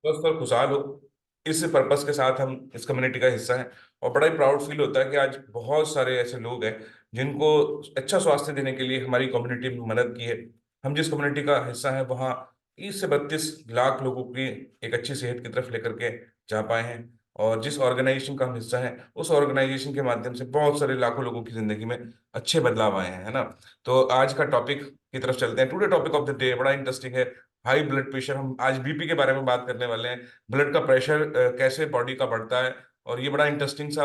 स्वस्थ और खुशहाल हो, इस पर्पस के साथ हम इस कम्युनिटी का हिस्सा हैं। और बड़ा ही प्राउड फील होता है कि आज बहुत सारे ऐसे लोग हैं जिनको अच्छा स्वास्थ्य देने के लिए हमारी कम्युनिटी में मदद की है। हम जिस कम्युनिटी का हिस्सा है वहाँ 30 से 32 लाख लोगों की एक अच्छी सेहत की तरफ लेकर के जा पाए हैं। और जिस ऑर्गेनाइजेशन का हम हिस्सा है उस ऑर्गेनाइजेशन के माध्यम से बहुत सारे लाखों लोगों की जिंदगी में अच्छे बदलाव आए हैं, है ना। तो आज का टॉपिक की तरफ चलते हैं। Today topic of the day बड़ा इंटरेस्टिंग है। High blood pressure. हम आज बीपी के बारे में बात करने वाले हैं। ब्लड का प्रेशर कैसे बॉडी का बढ़ता है। और ये बड़ा इंटरेस्टिंग सा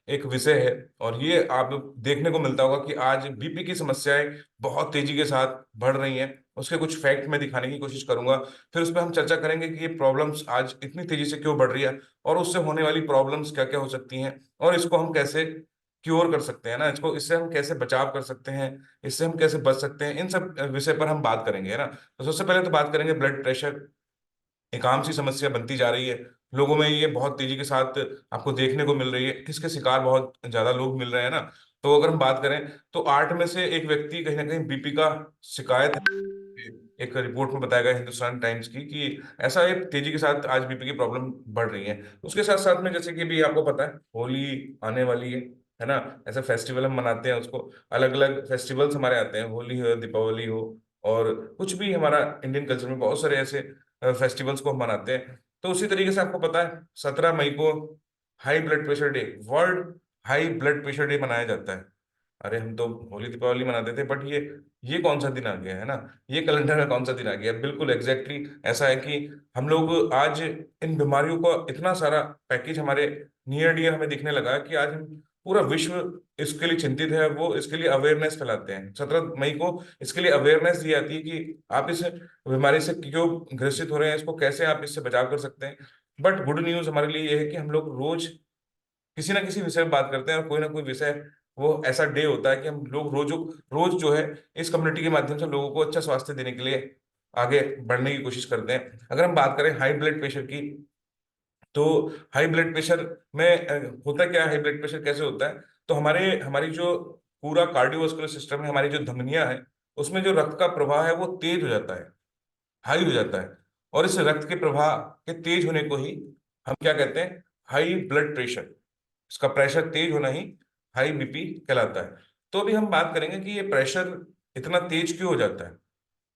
एक विषय है। और ये आप देखने को मिलता होगा कि आज बीपी की समस्याएं बहुत तेजी के साथ बढ़ रही हैं। उसके कुछ फैक्ट मैं दिखाने की कोशिश करूंगा। फिर उस पर हम चर्चा करेंगे कि ये प्रॉब्लम्स आज इतनी तेजी से क्यों बढ़ रही है और उससे होने वाली प्रॉब्लम्स क्या क्या हो सकती हैं और इसको हम कैसे क्योर कर सकते हैं ना, इसको इससे हम कैसे बचाव कर सकते हैं, इससे हम कैसे बच सकते हैं। इन सब विषय पर हम बात करेंगे, है ना। तो सबसे पहले तो बात करेंगे ब्लड प्रेशर। एक आम सी समस्या बनती जा रही है लोगों में, ये बहुत तेजी के साथ आपको देखने को मिल रही है। इसके शिकार बहुत ज्यादा लोग मिल रहे हैं ना। तो अगर हम बात करें तो 8 में से एक व्यक्ति कहीं ना कहीं बीपी का शिकायत है। एक रिपोर्ट में बताया गया हिंदुस्तान टाइम्स की कि ऐसा एक तेजी के साथ आज बीपी की प्रॉब्लम बढ़ रही है। उसके साथ साथ में जैसे कि भी आपको पता है होली आने वाली है ना। ऐसे फेस्टिवल हम मनाते हैं उसको। अलग अलग फेस्टिवल्स हमारे आते हैं, होली हो दीपावली हो और कुछ भी। हमारा इंडियन कल्चर में बहुत सारे ऐसे फेस्टिवल्स को हम मनाते हैं। तो उसी तरीके से आपको पता है 17 मई को high blood pressure day, world high blood pressure day मनाया जाता है। अरे हम तो होली दीपावली मनाते थे, बट ये कौन सा दिन आ गया है ना। ये कैलेंडर में कौन सा दिन आ गया। बिल्कुल एग्जैक्टली ऐसा है कि हम लोग आज इन बीमारियों को इतना सारा पैकेज हमारे नियर डियर हमें दिखने लगा है कि आज हम पूरा विश्व इसके लिए चिंतित है। वो इसके लिए अवेयरनेस फैलाते हैं। 17 मई को इसके लिए अवेयरनेस दी जाती है कि आप इस बीमारी से क्यों ग्रसित हो रहे हैं, इसको कैसे आप इससे बचाव कर सकते हैं। बट गुड न्यूज हमारे लिए ये है कि हम लोग रोज किसी ना किसी विषय में बात करते हैं और कोई ना कोई विषय वो ऐसा डे होता है कि हम लोग रोज रोज जो है इस कम्युनिटी के माध्यम से लोगों को अच्छा स्वास्थ्य देने के लिए आगे बढ़ने की कोशिश करते हैं। अगर हम बात करें हाई ब्लड प्रेशर की, तो हाई ब्लड प्रेशर में होता क्या है, हाई ब्लड प्रेशर कैसे होता है। तो हमारी जो पूरा कार्डियोवास्कुलर सिस्टम है, हमारी जो धमनियां है, उसमें जो रक्त का प्रवाह है वो तेज हो जाता है, हाई हो जाता है। और इस रक्त के प्रवाह के तेज होने को ही हम क्या कहते हैं, हाई ब्लड प्रेशर। इसका प्रेशर तेज होना ही हाई बीपी कहलाता है। तो अभी हम बात करेंगे कि ये प्रेशर इतना तेज क्यों हो जाता है,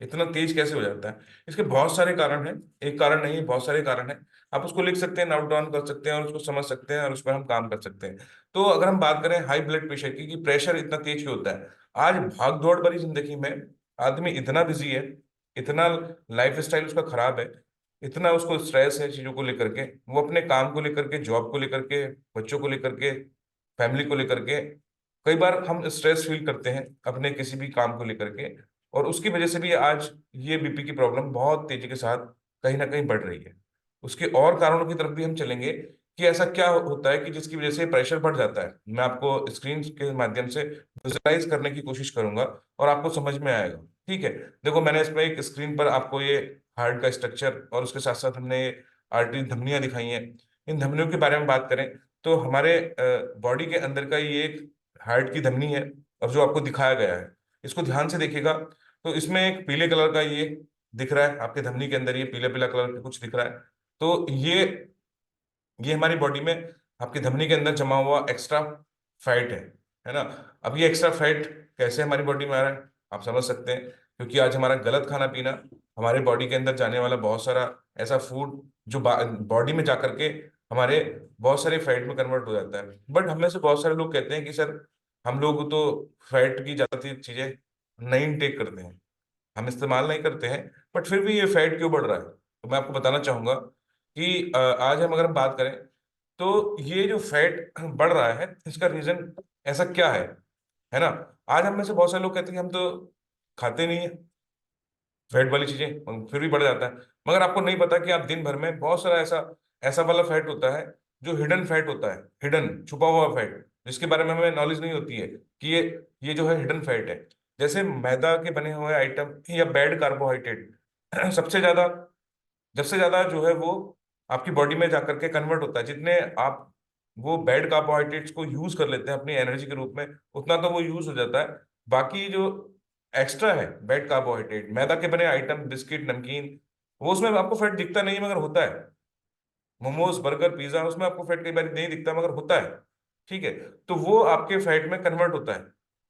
इतना तेज कैसे हो जाता है। इसके बहुत सारे कारण हैं। एक कारण नहीं है, बहुत सारे कारण हैं। आप उसको लिख सकते हैं, नोट डाउन कर सकते हैं और उसको समझ सकते हैं और उस पर हम काम कर सकते हैं। तो अगर हम बात करें हाई ब्लड प्रेशर की कि प्रेशर इतना तेज क्यों होता है। आज भाग दौड़ भरी जिंदगी में आदमी इतना बिजी है, इतना लाइफ स्टाइल उसका खराब है, इतना उसको स्ट्रेस है चीजों को लेकर के, वो अपने काम को लेकर के, जॉब को लेकर के, बच्चों को लेकर के, फैमिली को लेकर के। कई बार हम स्ट्रेस फील करते हैं अपने किसी भी काम को लेकर के। और उसकी वजह से भी आज ये बीपी की प्रॉब्लम बहुत तेजी के साथ कहीं ना कहीं बढ़ रही है। उसके और कारणों की तरफ भी हम चलेंगे कि ऐसा क्या होता है कि जिसकी वजह से प्रेशर बढ़ जाता है। मैं आपको स्क्रीन के माध्यम से विजुअलाइज करने की कोशिश करूंगा और आपको समझ में आएगा। ठीक है। देखो मैंने इसमें एक स्क्रीन पर आपको ये हार्ट का स्ट्रक्चर और उसके साथ साथ हमने आर्टरी धमनियां दिखाई हैं। इन धमनियों के बारे में बात करें तो हमारे बॉडी के अंदर का ये एक हार्ट की धमनी है और जो आपको दिखाया गया है, इसको ध्यान से देखिएगा। तो इसमें एक पीले कलर का ये दिख रहा है आपके धमनी के अंदर, ये पीला पीला कलर का कुछ दिख रहा है। तो ये हमारी बॉडी में आपकी धमनी के अंदर जमा हुआ एक्स्ट्रा फैट है ना। अब ये एक्स्ट्रा फैट कैसे हमारी बॉडी में आ रहा है आप समझ सकते हैं, क्योंकि आज हमारा गलत खाना पीना, हमारे बॉडी के अंदर जाने वाला बहुत सारा ऐसा फूड जो बॉडी में जा करके हमारे बहुत सारे फैट में कन्वर्ट हो जाता है। बट हम में से बहुत सारे लोग कहते हैं कि सर हम लोग तो फैट की ज्यादा चीजें नहीं इनटेक करते हैं, हम इस्तेमाल नहीं करते हैं, बट फिर भी ये फैट क्यों बढ़ रहा है। तो मैं आपको बताना चाहूंगा कि आज हम अगर हम बात करें तो ये जो फैट बढ़ रहा है इसका रीजन ऐसा क्या है ना। आज हम में से बहुत सारे लोग कहते हैं कि हम तो खाते नहीं है फैट वाली चीजें, फिर भी बढ़ जाता है। मगर आपको नहीं पता कि आप दिन भर में बहुत सारा ऐसा ऐसा वाला फैट होता है जो हिडन फैट होता है, हिडन छुपा हुआ फैट, जिसके बारे में हमें नॉलेज नहीं होती है कि ये जो है हिडन फैट है। जैसे मैदा के बने हुए आइटम या बैड कार्बोहाइड्रेट सबसे ज्यादा, सबसे ज्यादा जो है वो आपकी बॉडी में जाकर के कन्वर्ट होता है। जितने आप वो बैड कार्बोहाइड्रेट्स को यूज कर लेते हैं अपनी एनर्जी के रूप में, उतना तो वो यूज हो जाता है। बाकी जो एक्स्ट्रा है बैड कार्बोहाइड्रेट, मैदा के बने आइटम, बिस्किट, नमकीन, वो उसमें आपको फैट दिखता नहीं है मगर होता है। मोमोज, बर्गर, पिज्जा, उसमें आपको फैट कई बार नहीं दिखता मगर होता है। ठीक है। तो वो आपके फैट में कन्वर्ट होता है,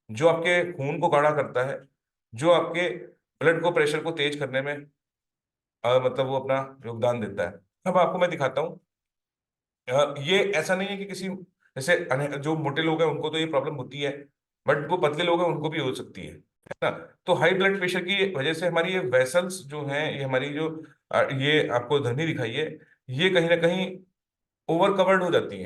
जो आपके खून को गाढ़ा करता है, जो आपके ब्लड को, प्रेशर को तेज करने में मतलब वो अपना योगदान देता है। अब आपको मैं दिखाता हूँ। ये ऐसा नहीं है कि किसी, जैसे जो मोटे लोग हैं उनको तो ये प्रॉब्लम होती है, बट जो पतले लोग हैं उनको भी हो सकती है ना। तो हाई ब्लड प्रेशर की वजह से हमारी ये वेसल्स जो हैं, ये हमारी जो ये आपको धमनी दिखाई है, ये कहीं ना कहीं ओवर कवर्ड हो जाती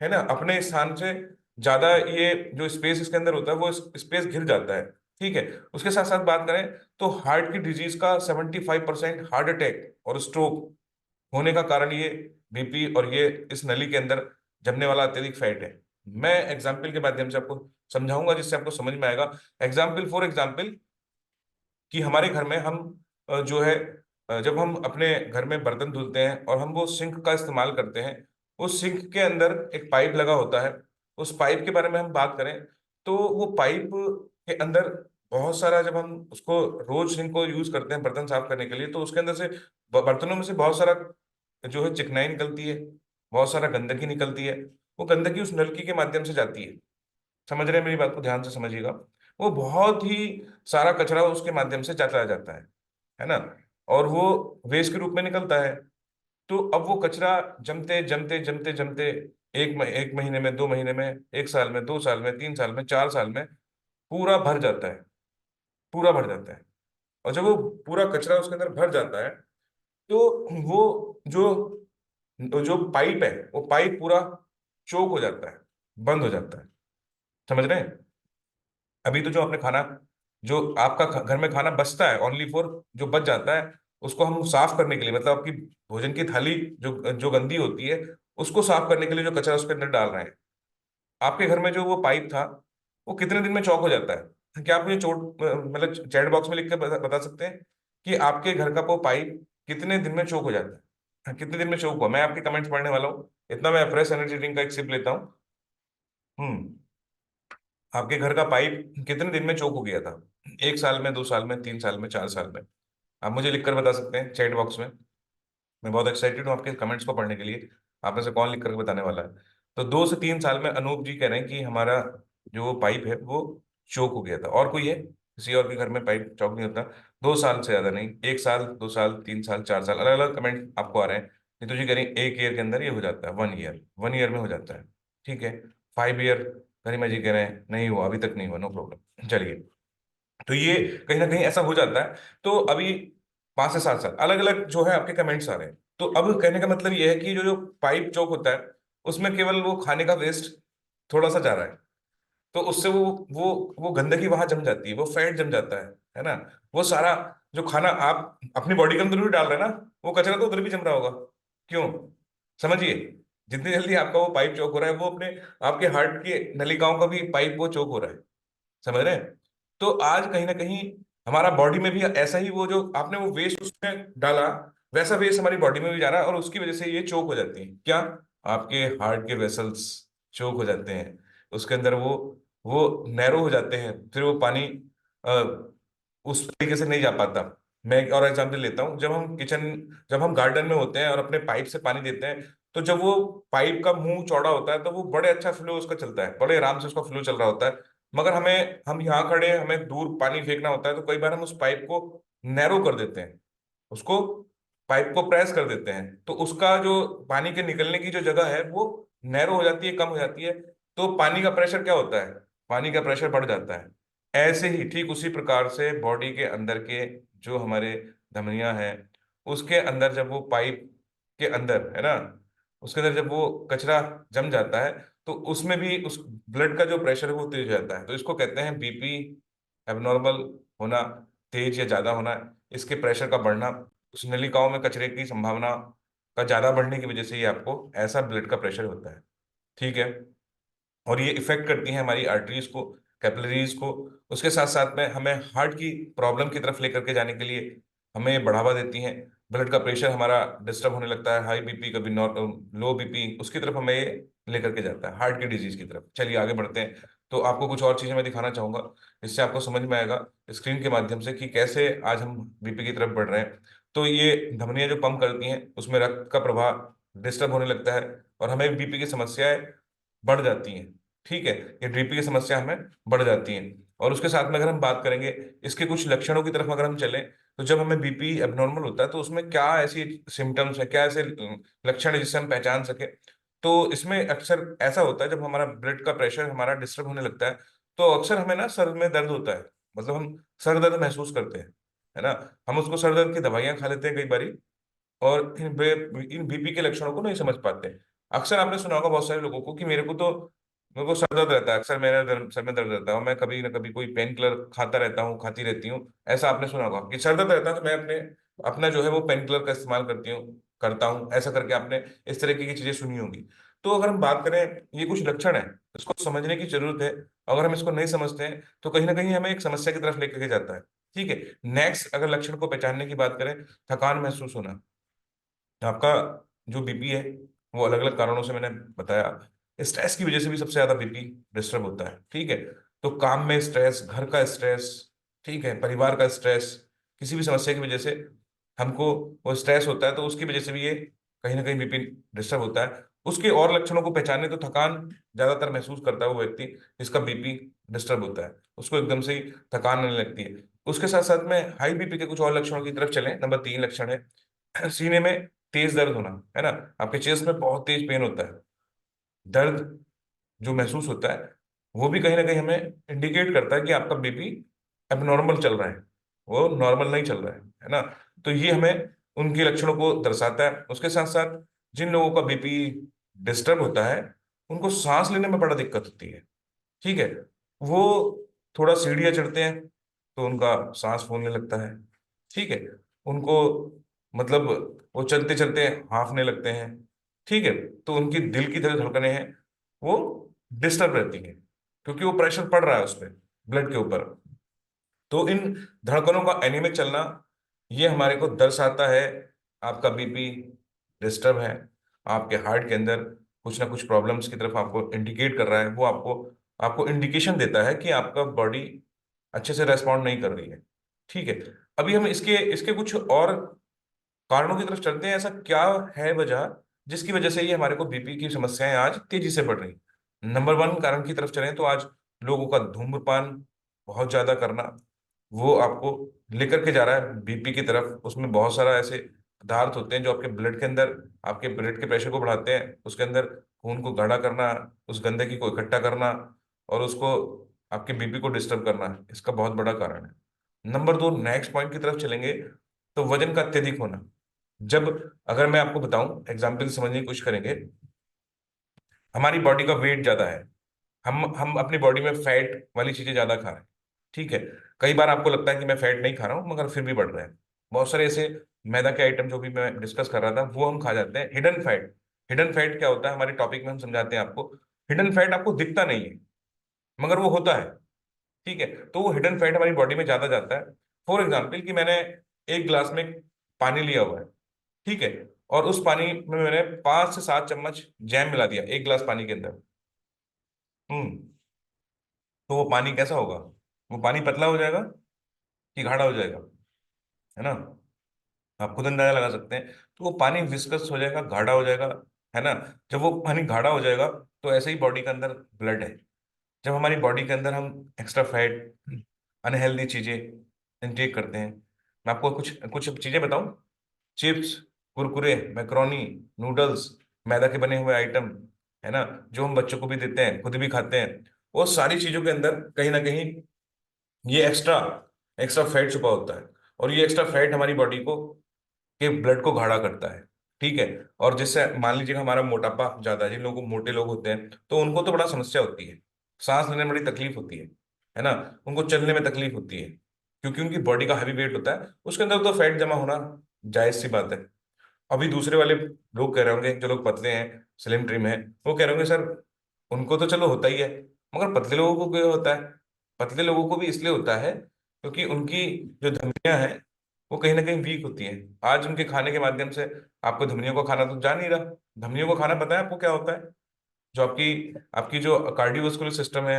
है ना, अपने स्थान से ज्यादा ये जो स्पेस इसके अंदर होता है वो स्पेस घिर जाता है। ठीक है। उसके साथ साथ बात करें तो हार्ट की डिजीज का 75% हार्ट अटैक और स्ट्रोक होने का कारण ये बीपी और ये इस नली के अंदर जमने वाला अत्यधिक फैट है। मैं एग्जाम्पल के माध्यम से आपको समझाऊंगा जिससे आपको समझ में आएगा। एग्जाम्पल फॉर एग्जाम्पल, कि हमारे घर में हम जो है जब हम अपने घर में बर्तन धुलते हैं और हम वो सिंक का इस्तेमाल करते हैं, उस सिंक के अंदर एक पाइप लगा होता है। उस पाइप के बारे में हम बात करें तो वो पाइप के अंदर बहुत सारा, जब हम उसको रोज सिंक को यूज करते हैं बर्तन साफ करने के लिए, तो उसके अंदर से बर्तनों में से बहुत सारा जो है चिकनाई निकलती है, बहुत सारा गंदगी निकलती है। वो गंदगी उस नलकी के माध्यम से जाती है। समझ रहे हैं मेरी बात को, ध्यान से समझिएगा। वो बहुत ही सारा कचरा उसके माध्यम से चला जाता है ना, और वो वेस्ट के रूप में निकलता है। तो अब वो कचरा जमते जमते जमते जमते एक महीने में, 2 महीने में, 1 साल में, 2 साल में, 3 साल में, 4 साल में पूरा भर जाता है, पूरा भर जाता है। और जब वो पूरा कचरा उसके अंदर भर जाता है तो वो जो जो पाइप है, वो पाइप पूरा चोक हो जाता है, बंद हो जाता है। समझ रहे हैं? अभी तो जो आपने खाना, जो आपका घर में खाना बचता है ओनली फॉर, जो बच जाता है उसको हम साफ करने के लिए, मतलब आपकी भोजन की थाली जो जो गंदी होती है उसको साफ करने के लिए जो कचरा उसके अंदर डाल रहे हैं, आपके घर में जो वो पाइप था वो कितने दिन में चौक हो जाता है? क्या आप मुझे मतलब चैट बॉक्स में लिख के बता सकते हैं कि आपके घर का वो पाइप कितने दिन में चौक हो जाता है? हाँ, कितने दिन में चौक हुआ? मैं आपके कमेंट्स पढ़ने वाला हूँ, इतना मैं फ्रेश एनर्जी ड्रिंक का एक सिप लेता हूँ। हम्म। आपके घर का पाइप कितने दिन में चौक हो गया था? 1 साल में, 2 साल में, 3 साल में, 4 साल में? आप मुझे लिखकर बता सकते हैं चैट बॉक्स में। मैं बहुत एक्साइटेड हूँ आपके कमेंट्स को पढ़ने के लिए। आप में से कौन लिख करके बताने वाला है? तो 2 से 3 साल में अनूप जी कह रहे हैं कि हमारा जो पाइप है वो चौक हो गया था। और कोई है? किसी और के घर में पाइप चौक नहीं होता? 2 साल से ज्यादा नहीं, 1 साल, 2 साल, 3 साल, 4 साल, अलग अलग कमेंट आपको आ रहे हैं। नीतू जी कह रही 1 ईयर के अंदर ये हो जाता है, 1 ईयर, 1 ईयर में हो जाता है। ठीक है। 5 ईयर, गरिमा जी कह रहे हैं नहीं हुआ, अभी तक नहीं हुआ, नो प्रॉब्लम, चलिए। तो ये कहीं ना कहीं ऐसा हो जाता है। तो अभी 5 से 7 साल अलग अलग जो है आपके कमेंट्स आ रहे हैं। तो अब कहने का मतलब ये है कि जो जो पाइप चौक होता है उसमें केवल वो खाने का वेस्ट थोड़ा सा जा रहा है, तो उससे वो गंदगी वहां जम जाती है, वो फैट जम जाता है ना। वो सारा जो खाना आप अपनी बॉडी के अंदर भी डाल रहे हैं ना, वो कचरा तो उधर भी जम रहा होगा। क्यों? समझिए, जितनी जल्दी आपका वो पाइप चौक हो रहा है, वो अपने आपके हार्ट की नलिकाओं का भी पाइप वो चौक हो रहा है। समझ रहे हैं? तो आज कहीं ना कहीं हमारा बॉडी में भी ऐसा ही, वो जो आपने वो वेस्ट उसमें डाला, वैसा वेस्ट हमारी बॉडी में भी जा रहा है, और उसकी वजह से ये चोक हो जाती है। क्या? आपके हार्ट के वेसल्स चोक हो जाते हैं, उसके अंदर वो नैरो हो जाते हैं, फिर वो पानी उस तरीके से नहीं जा पाता। मैं एक और एग्जांपल लेता हूँ। जब हम गार्डन में होते हैं और अपने पाइप से पानी देते हैं, तो जब वो पाइप का मुंह चौड़ा होता है तो वो बड़े अच्छा फ्लो उसका चलता है, बड़े आराम से उसका फ्लो चल रहा होता है। मगर हम यहाँ खड़े हैं, हमें दूर पानी फेंकना होता है, तो कई बार हम उस पाइप को नैरो कर देते हैं, उसको पाइप को प्रेस कर देते हैं, तो उसका जो पानी के निकलने की जो जगह है वो नैरो हो जाती है, कम हो जाती है। तो पानी का प्रेशर क्या होता है? पानी का प्रेशर बढ़ जाता है। ऐसे ही ठीक उसी प्रकार से बॉडी के अंदर के जो हमारे धमनियां हैं, उसके अंदर जब वो पाइप के अंदर है ना, उसके अंदर जब वो कचरा जम जाता है, तो उसमें भी उस ब्लड का जो प्रेशर है वो तेज हो जाता है। तो इसको कहते हैं बीपी एबनॉर्मल होना, तेज या ज्यादा होना। इसके प्रेशर का बढ़ना, उस नलिकाओं में कचरे की संभावना का ज्यादा बढ़ने की वजह से ये आपको ऐसा ब्लड का प्रेशर होता है। ठीक है। और ये इफेक्ट करती हैं हमारी आर्टरीज को, कैपिलरीज को। उसके साथ साथ में हमें हार्ट की प्रॉब्लम की तरफ लेकर के जाने के लिए हमें बढ़ावा देती हैं। ब्लड का प्रेशर हमारा डिस्टर्ब होने लगता है, हाई बीपी, कभी लो बीपी, उसकी तरफ हमें ये लेकर के जाता है, हार्ट की डिजीज की तरफ। चलिए आगे बढ़ते हैं। तो आपको कुछ और चीजें मैं दिखाना चाहूंगा, इससे आपको समझ में आएगा स्क्रीन के माध्यम से कि कैसे आज हम बीपी की तरफ बढ़ रहे हैं। तो ये धमनियां जो पंप करती हैं उसमें रक्त का प्रवाह डिस्टर्ब होने लगता है, और हमें बीपी की समस्याएं बढ़ जाती हैं। ठीक है, ये बीपी की समस्या हमें बढ़ जाती हैं। और उसके साथ में अगर हम बात करेंगे इसके कुछ लक्षणों की तरफ अगर हम चलें, तो जब हमें बीपी एबनॉर्मल होता है तो उसमें क्या ऐसी सिम्टम्स है, क्या ऐसे लक्षण है जिससे हम पहचान सके। तो इसमें अक्सर ऐसा होता है जब हमारा ब्लड का प्रेशर हमारा डिस्टर्ब होने लगता है, तो अक्सर हमें ना सर में दर्द होता है, मतलब हम सर दर्द महसूस करते हैं, है ना। हम उसको सर दर्द की दवाइयां खा लेते हैं कई बारी, और इन बीपी के लक्षणों को नहीं समझ पाते। अक्सर आपने सुना होगा बहुत सारे लोगों को कि मेरे को सर दर्द रहता है, अक्सर सर में दर्द रहता है, और मैं कभी ना कभी कोई पेन किलर खाता रहता हूँ, खाती रहती हूँ। ऐसा आपने सुना होगा कि सर दर्द रहता है तो मैं अपना जो है वो पेन किलर का इस्तेमाल करता हूँ, ऐसा करके आपने इस तरीके की चीजें सुनी होंगी। तो अगर हम बात करें, ये कुछ लक्षण है, इसको समझने की जरूरत है। अगर हम इसको नहीं समझते हैं तो कहीं ना कहीं हमें एक समस्या की तरफ लेकर के जाता है। ठीक है, नेक्स्ट अगर लक्षण को पहचानने की बात करें, थकान महसूस होना। आपका जो बीपी है वो अलग अलग कारणों से मैंने बताया, स्ट्रेस की वजह से भी सबसे ज्यादा बीपी डिस्टर्ब होता है। ठीक है, तो काम में स्ट्रेस, घर का स्ट्रेस, ठीक है, परिवार का स्ट्रेस, किसी भी समस्या की वजह से हमको वो स्ट्रेस होता है, तो उसकी वजह से भी ये कहीं ना कहीं बीपी डिस्टर्ब होता है। उसके और लक्षणों को पहचाने तो थकान ज्यादातर महसूस करता है वो व्यक्ति जिसका बीपी डिस्टर्ब होता है, उसको एकदम से ही थकान आने लगती है। उसके साथ साथ में हाई बीपी के कुछ और लक्षणों की तरफ चलें, नंबर 3 लक्षण है सीने में तेज दर्द होना, है ना। आपके चेस्ट में बहुत तेज पेन होता है, दर्द जो महसूस होता है, वो भी कहीं ना कहीं हमें इंडिकेट करता है कि आपका बीपी एबनॉर्मल चल रहा है, वो नॉर्मल नहीं चल रहा है ना। तो ये हमें उनके लक्षणों को दर्शाता है। उसके साथ साथ जिन लोगों का बीपी डिस्टर्ब होता है उनको सांस लेने में बड़ा दिक्कत होती है। ठीक है, वो थोड़ा सीढ़ियाँ चढ़ते हैं तो उनका सांस फूलने लगता है। ठीक है, उनको मतलब वो चलते चलते हांफने लगते हैं। ठीक है, तो उनकी दिल की तरह धड़कनें हैं वो डिस्टर्ब रहती हैं, क्योंकि वो प्रेशर पड़ रहा है उस पर, ब्लड के ऊपर। तो इन धड़कनों का एनीमिक चलना ये हमारे को दर्शाता है आपका बीपी डिस्टर्ब है, आपके हार्ट के अंदर कुछ ना कुछ प्रॉब्लम्स की तरफ आपको इंडिकेट कर रहा है, वो आपको आपको इंडिकेशन देता है कि आपका बॉडी अच्छे से रेस्पॉन्ड नहीं कर रही है। ठीक है, अभी हम इसके इसके कुछ और कारणों की तरफ चलते हैं। ऐसा क्या है वजह जिसकी वजह से ये हमारे को बीपी की समस्याएं आज तेजी से बढ़ रही। नंबर 1 कारण की तरफ चलें तो आज लोगों का धूम्रपान बहुत ज्यादा करना, वो आपको लेकर के जा रहा है बीपी की तरफ। उसमें बहुत सारा ऐसे पदार्थ होते हैं जो आपके ब्लड के अंदर आपके ब्लड के प्रेशर को बढ़ाते हैं, उसके अंदर खून को गाढ़ा करना, उस गंदगी को इकट्ठा करना, और उसको आपके बीपी को डिस्टर्ब करना, इसका बहुत बड़ा कारण है। नंबर 2, नेक्स्ट पॉइंट की तरफ चलेंगे, तो वजन का अत्यधिक होना। जब अगर मैं आपको बताऊं, एग्जाम्पल समझने की कोशिश करेंगे, हमारी बॉडी का वेट ज्यादा है, हम अपनी बॉडी में फैट वाली चीजें ज्यादा खा रहे हैं। ठीक है, कई बार आपको लगता है कि मैं फैट नहीं खा रहा हूँ मगर फिर भी बढ़ रहे हैं। बहुत सारे ऐसे मैदा के आइटम जो भी मैं डिस्कस कर रहा था वो हम खा जाते हैं। हिडन फैट, हिडन फैट क्या होता है हमारे टॉपिक में हम समझाते हैं आपको। हिडन फैट आपको दिखता नहीं है मगर वो होता है। ठीक है, तो वो हिडन फैट हमारी बॉडी में ज्यादा जाता है। फॉर एग्जाम्पल कि मैंने एक गिलास में पानी लिया हुआ है, ठीक है, और उस पानी में मैंने 5 से 7 चम्मच जैम मिला दिया एक गिलास पानी के अंदर। हम्म, तो वो पानी कैसा होगा? वो पानी पतला हो जाएगा कि गाढ़ा हो जाएगा, है ना। आप खुद अंदाजा लगा सकते हैं। तो वो पानी विस्कस हो जाएगा, गाढ़ा हो जाएगा, है ना। जब वो पानी गाढ़ा हो जाएगा तो ऐसे ही बॉडी के अंदर ब्लड है। जब हमारी बॉडी के अंदर हम एक्स्ट्रा फैट, अनहेल्दी चीजें इंटेक करते हैं, मैं आपको कुछ कुछ चीजें बताऊं। चिप्स, कुरकुरे, मैक्रोनी, नूडल्स, मैदा के बने हुए आइटम, है ना, जो हम बच्चों को भी देते हैं, खुद भी खाते हैं, वो सारी चीजों के अंदर कहीं ना कहीं ये एक्स्ट्रा एक्स्ट्रा फैट छुपा होता है। और ये एक्स्ट्रा फैट हमारी बॉडी को के ब्लड को गाढ़ा करता है। ठीक है, और जिससे मान लीजिए हमारा मोटापा ज्यादा है, जिन लोगों को मोटे लोग होते हैं तो उनको तो बड़ा समस्या होती है, सांस लेने में बड़ी तकलीफ होती है ना। उनको चलने में तकलीफ होती है, क्योंकि उनकी बॉडी का हैवी वेट होता है, उसके अंदर तो फैट जमा होना जायज सी बात है। अभी दूसरे वाले लोग कह रहे होंगे, जो लोग पतले हैं, स्लिम ट्रिम है, वो कह रहे होंगे सर उनको तो चलो होता ही है, मगर पतले लोगों को क्यों होता है? पतले लोगों को भी इसलिए होता है क्योंकि उनकी जो धमनियां हैं वो कहीं ना कहीं वीक होती हैं। आज उनके खाने के माध्यम से आपको धमनियों को खाना तो जा नहीं रहा। धमनियों को खाना पता है आपको क्या होता है? जो आपकी आपकी जो कार्डियोवास्कुलर सिस्टम है,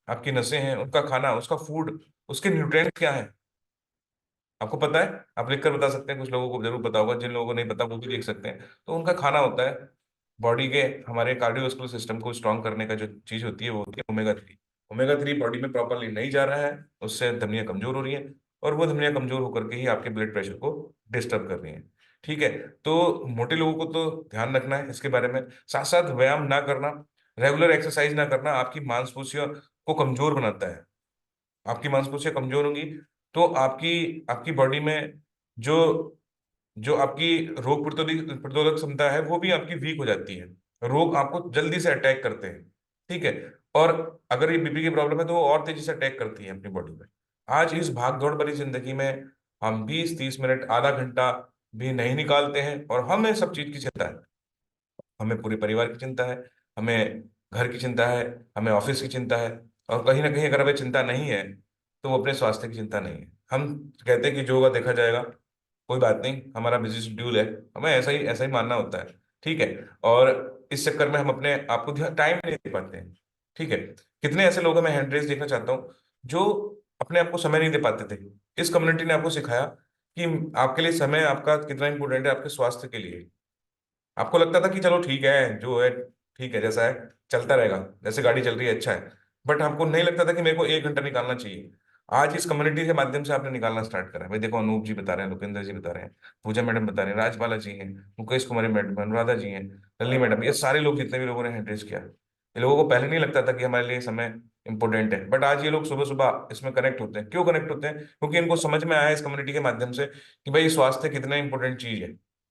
आपकी नसें हैं, उनका खाना, उसका फूड, उसके न्यूट्रिएंट्स क्या है? आपको पता है? आप लिख कर बता सकते हैं, कुछ लोगों को जरूर पता होगा, जिन लोगों को नहीं पता वो भी देख सकते हैं। तो उनका खाना होता है बॉडी के, हमारे कार्डियोवास्कुलर सिस्टम को स्ट्रांग करने का जो चीज होती है वो होती है ओमेगा 3। ओमेगा 3 बॉडी में प्रॉपरली नहीं जा रहा है, उससे धमनियां कमजोर हो रही हैं, और वो धमनियां कमजोर होकर के ही आपके ब्लड प्रेशर को डिस्टर्ब कर रही हैं। ठीक है। तो मोटे लोगों को तो ध्यान रखना है इसके बारे में। साथ साथ व्यायाम ना करना, रेगुलर एक्सरसाइज ना करना आपकी मांसपेशियों को कमजोर बनाता है। आपकी मांसपेशियां कमजोर होंगी तो आपकी आपकी बॉडी में जो जो आपकी रोग प्रतिरोधक प्रतिरोधक क्षमता है वो भी आपकी वीक हो जाती है। रोग आपको जल्दी से अटैक करते हैं। ठीक है। और अगर ये बीपी की प्रॉब्लम है तो वो और तेजी से अटैक करती है अपनी बॉडी में। आज इस भाग दौड़ भरी जिंदगी में हम 20-30 मिनट, आधा घंटा भी नहीं निकालते हैं, और हमें सब चीज की चिंता है। हमें पूरे परिवार की चिंता है, हमें घर की चिंता है, हमें ऑफिस की चिंता है, और कहीं ना कहीं अगर हमें चिंता नहीं है तो वो अपने स्वास्थ्य की चिंता नहीं है। हम कहते हैं कि जो होगा देखा जाएगा, कोई बात नहीं, हमारा बिजी शेड्यूल है, हमें ऐसा ही मानना होता है। ठीक है। और इस चक्कर में हम अपने आप को टाइम नहीं दे पाते हैं। ठीक है। कितने ऐसे लोग हैं, मैं हैंड रेस देखना चाहता हूँ, जो अपने आप को समय नहीं दे पाते थे। इस कम्युनिटी ने आपको सिखाया कि आपके लिए समय आपका कितना इंपॉर्टेंट है आपके स्वास्थ्य के लिए। आपको लगता था कि चलो ठीक है जो है, ठीक है जैसा है चलता रहेगा, जैसे गाड़ी चल रही है अच्छा है, बट आपको नहीं लगता था कि मेरे को 1 घंटा निकालना चाहिए। आज इस कम्युनिटी के माध्यम से आपने निकालना स्टार्ट करा है। भाई देखो, अनूप जी बता रहे हैं, लोकेंद्र जी बता रहे हैं, पूजा मैडम बता रहे हैं, राजबाला जी हैं, मुकेश कुमारी मैडम, अनुराधा जी हैं, लल्ली मैडम, ये सारे लोग जितने भी लोगों ने हैंडरेज किया, ये लोगों को पहले नहीं लगता था कि हमारे लिए समय इंपॉर्टेंट है, बट आज ये लोग सुबह सुबह इसमें कनेक्ट होते हैं। क्यों कनेक्ट होते हैं? क्योंकि इनको समझ में आया है इस कम्युनिटी के माध्यम से कि भाई स्वास्थ्य कितना इंपॉर्टेंट चीज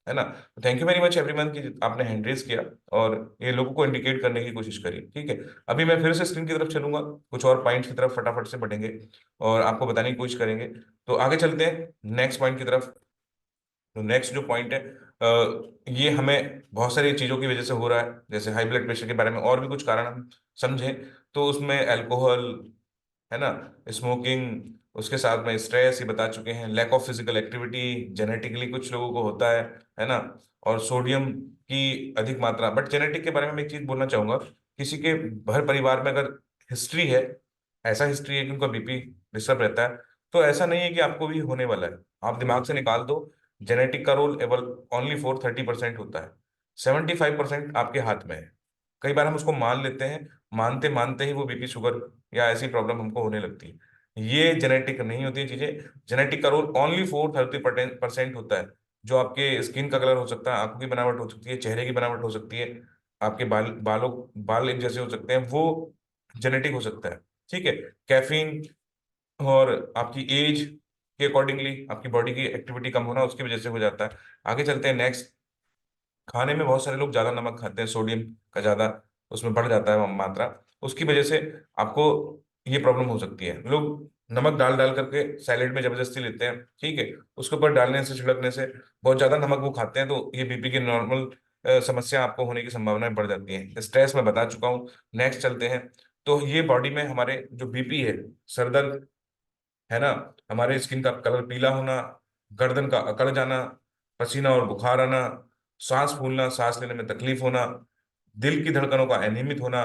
है ना। Thank you very much everyone कि आपने हैंड रेज किया और ये लोगों को इंडिकेट करने की कोशिश करी। ठीक है। अभी मैं फिर से स्क्रीन की तरफ चलूंगा, कुछ और पॉइंट्स की तरफ फटाफट से बढ़ेंगे और आपको बताने की कोशिश करेंगे। तो आगे चलते हैं नेक्स्ट पॉइंट की तरफ। तो नेक्स्ट जो पॉइंट है, ये हमें बहुत सारी चीज़ों की वजह से हो रहा है, जैसे हाई ब्लड प्रेशर के बारे में और भी कुछ कारण हम समझें तो उसमें अल्कोहल, है ना, स्मोकिंग, उसके साथ में स्ट्रेस, ये बता चुके हैं, lack of physical activity, genetically कुछ लोगों को होता है ना, और सोडियम की अधिक मात्रा। बट जेनेटिक के बारे में मैं एक चीज बोलना चाहूंगा, किसी के हर परिवार में अगर हिस्ट्री है, ऐसा हिस्ट्री है कि उनका बीपी डिस्टर्ब रहता है, तो ऐसा नहीं है कि आपको भी होने वाला है। आप दिमाग से निकाल दो, जेनेटिक का रोल एवल ओनली फॉर 30% होता है, 75% आपके हाथ में है। कई बार हम उसको मान लेते हैं, मानते मानते ही वो बीपी शुगर या ऐसी प्रॉब्लम हमको होने लगती है। ये जेनेटिक नहीं होती है चीजें। जेनेटिक का रोल ओनली फोर 30% होता है। जो आपके स्किन का कलर हो सकता है, आंखों की बनावट हो सकती है, चेहरे की बनावट हो सकती है, आपके बाल एक जैसे हो सकते हैं, वो जेनेटिक हो सकता है। ठीक है। कैफीन और आपकी एज के अकॉर्डिंगली आपकी बॉडी की एक्टिविटी कम होना उसकी वजह से हो जाता है। आगे चलते हैं नेक्स्ट। खाने में बहुत सारे लोग ज्यादा नमक खाते हैं, सोडियम का ज्यादा उसमें बढ़ जाता है मात्रा, उसकी वजह से आपको ये प्रॉब्लम हो सकती है। लोग नमक डाल डाल करके सैलेड में जबरदस्ती लेते हैं, ठीक है, उसके ऊपर डालने से, छिड़कने से बहुत ज्यादा नमक वो खाते हैं, तो ये बीपी की नॉर्मल समस्या आपको होने की संभावनाएं बढ़ जाती हैं। स्ट्रेस में बता चुका हूँ। नेक्स्ट चलते हैं। तो ये बॉडी में हमारे जो बीपी है, सरदर्द, है ना, हमारे स्किन का कलर पीला होना, गर्दन का अकड़ जाना, पसीना और बुखार आना, सांस फूलना, सांस लेने में तकलीफ होना, दिल की धड़कनों का अनियमित होना,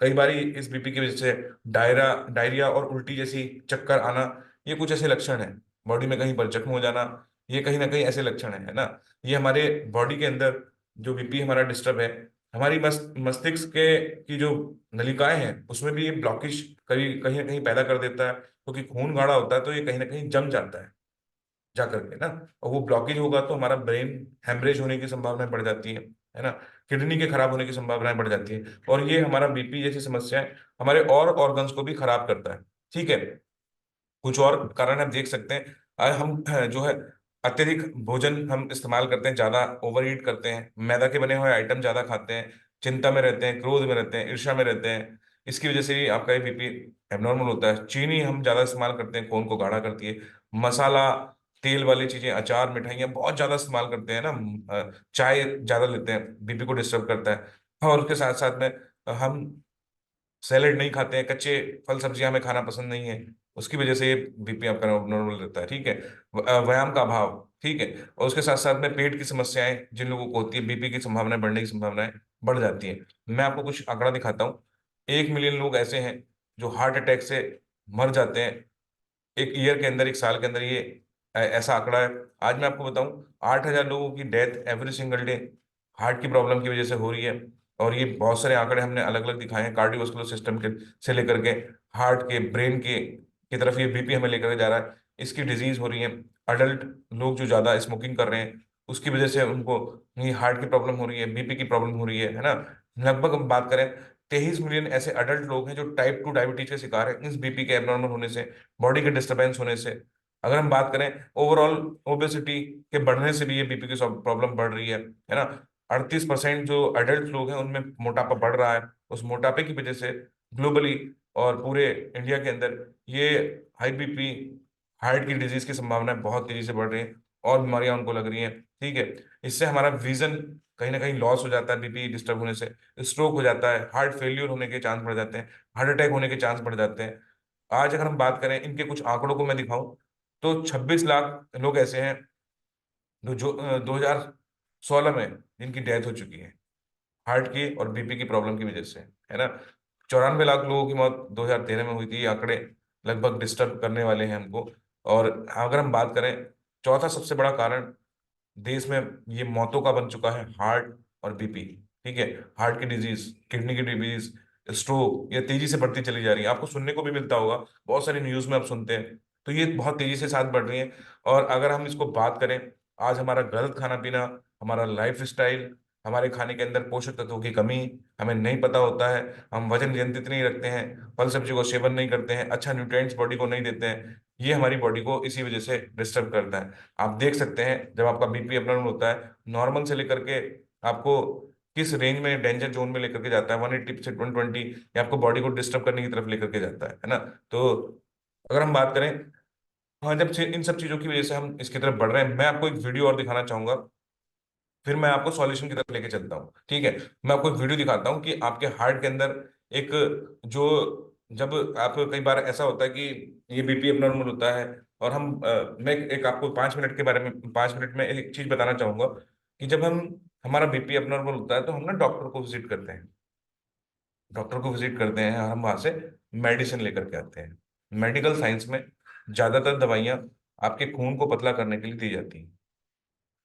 कई बार इस बीपी की वजह से डायरिया और उल्टी जैसी चक्कर आना, ये कुछ ऐसे लक्षण हैं। बॉडी में कहीं पर जख्म हो जाना, ये कहीं ना कहीं ऐसे लक्षण है ना। ये हमारे बॉडी के अंदर जो बीपी हमारा डिस्टर्ब है, हमारी मस्तिष्क के की जो नलिकाएं हैं उसमें भी ये ब्लॉकेज कहीं कहीं ना कहीं पैदा कर देता है, क्योंकि खून गाढ़ा होता है तो ये कहीं ना कहीं जम जाता है जा करके ना। और वो ब्लॉकेज होगा तो हमारा ब्रेन हेमरेज होने की संभावनाएं बढ़ जाती है ना, किडनी के खराब होने की संभावनाएं बढ़ जाती है, और ये हमारा बीपी जैसी समस्याएं हमारे और ऑर्गन्स को भी खराब करता है। ठीक है। कुछ और कारण हम देख सकते हैं। हम जो है अत्यधिक भोजन हम इस्तेमाल करते हैं, ज्यादा ओवर ईट करते हैं, मैदा के बने हुए आइटम ज्यादा खाते हैं, चिंता में रहते हैं, क्रोध में रहते हैं, ईर्ष्या में रहते हैं, इसकी वजह से भी आपका ये बीपी एबनॉर्मल होता है। चीनी हम ज्यादा इस्तेमाल करते हैं, खून को गाढ़ा करती है। मसाला, तेल वाली चीजें, अचार, मिठाइयाँ बहुत ज्यादा इस्तेमाल करते हैं ना, चाय ज्यादा लेते हैं, बीपी को डिस्टर्ब करता है। और उसके साथ साथ में हम सैलेड नहीं खाते हैं, कच्चे फल सब्जियां हमें खाना पसंद नहीं है, उसकी वजह से ये बीपी आपका नॉर्मल रहता है। ठीक है। व्यायाम का अभाव, ठीक है, और उसके साथ साथ में पेट की समस्याएं जिन लोगों को होती है, बीपी की संभावनाएं बढ़ने की संभावनाएं बढ़ जाती है। मैं आपको कुछ आंकड़ा दिखाता हूँ। 1 मिलियन लोग ऐसे हैं जो हार्ट अटैक से मर जाते हैं एक ईयर के अंदर, एक साल के अंदर, ये ऐसा आंकड़ा है। आज मैं आपको बताऊं, 8,000 लोगों की death every single day heart की प्रॉब्लम की वजह से हो रही है। और ये बहुत सारे आंकड़े हमने अलग अलग दिखाए हैं, कार्डियोवास्कुलर सिस्टम के से लेकर के हार्ट के, ब्रेन के की तरफ ये बीपी हमें लेकर के जा रहा है। इसकी डिजीज हो रही है। अडल्ट लोग जो ज्यादा स्मोकिंग कर रहे हैं उसकी वजह से उनको ये हार्ट की प्रॉब्लम हो रही है, बीपी की प्रॉब्लम हो रही है ना। लगभग हम बात करें, 23 मिलियन ऐसे अडल्ट लोग हैं जो टाइप 2 डायबिटीज के शिकार हैं, इस बीपी के एबनॉर्मल होने से, बॉडी के डिस्टरबेंस होने से। अगर हम बात करें ओवरऑल ओबेसिटी के बढ़ने से भी ये बीपी की प्रॉब्लम बढ़ रही है ना। 38% जो अडल्ट लोग हैं उनमें मोटापा बढ़ रहा है। उस मोटापे की वजह से ग्लोबली और पूरे इंडिया के अंदर ये हाई बीपी, हार्ट की डिजीज की संभावनाएं बहुत तेजी से बढ़ रही हैं और बीमारियां उनको लग रही हैं। ठीक है। इससे हमारा विजन कहीं ना कहीं लॉस हो जाता है, बीपी डिस्टर्ब होने से स्ट्रोक हो जाता है, हार्ट फेल्यूर होने के चांस बढ़ जाते हैं, हार्ट अटैक होने के चांस बढ़ जाते हैं। आज अगर हम बात करें, इनके कुछ आंकड़ों को मैं दिखाऊं, तो 26 लाख लोग ऐसे हैं जो 2016 में जिनकी डेथ हो चुकी है हार्ट की और बीपी की प्रॉब्लम की वजह से, है ना। 94 लाख लोगों की मौत 2013 में हुई थी। ये आंकड़े लगभग डिस्टर्ब करने वाले हैं हमको। और अगर हम बात करें, चौथा सबसे बड़ा कारण देश में ये मौतों का बन चुका है हार्ट और बीपी। ठीक है। हार्ट की डिजीज, किडनी की डिजीज, स्ट्रोक, ये तेजी से बढ़ती चली जा रही है। आपको सुनने को भी मिलता होगा, बहुत सारी न्यूज में आप सुनते हैं। तो ये बहुत तेजी से साथ बढ़ रही है। और अगर हम इसको बात करें, आज हमारा गलत खाना पीना, हमारा लाइफ स्टाइल, हमारे खाने के अंदर पोषक तत्वों की कमी हमें नहीं पता होता है, हम वजन नियंत्रित नहीं रखते हैं, फल सब्जी को सेवन नहीं करते हैं, अच्छा न्यूट्रिएंट्स बॉडी को नहीं देते हैं, ये हमारी बॉडी को इसी वजह से डिस्टर्ब करता है। आप देख सकते हैं, जब आपका बीपी अपना होता है, नॉर्मल से लेकर के आपको किस रेंज में, डेंजर जोन में लेकर के जाता है, 180 से 120, ये आपको बॉडी को डिस्टर्ब करने की तरफ लेकर के जाता है ना। तो अगर हम बात करें, हाँ, जब से इन सब चीजों की वजह से हम इसकी तरफ बढ़ रहे हैं, मैं आपको एक वीडियो और दिखाना चाहूंगा, फिर मैं आपको सॉल्यूशन की तरफ लेके चलता हूँ। ठीक है। मैं आपको एक वीडियो दिखाता हूँ कि आपके हार्ट के अंदर एक, जो, जब आप, कई बार ऐसा होता है कि ये बीपी नॉर्मल होता है, और हम मैं एक आपको 5 मिनट के बारे में, 5 मिनट में एक चीज बताना चाहूंगा कि जब हम, हमारा बीपी नॉर्मल होता है तो हम ना डॉक्टर को विजिट करते हैं। डॉक्टर को विजिट करते हैं, हम वहां से मेडिसिन लेकर के आते हैं। मेडिकल साइंस में ज्यादातर दवाइयाँ आपके खून को पतला करने के लिए दी जाती हैं।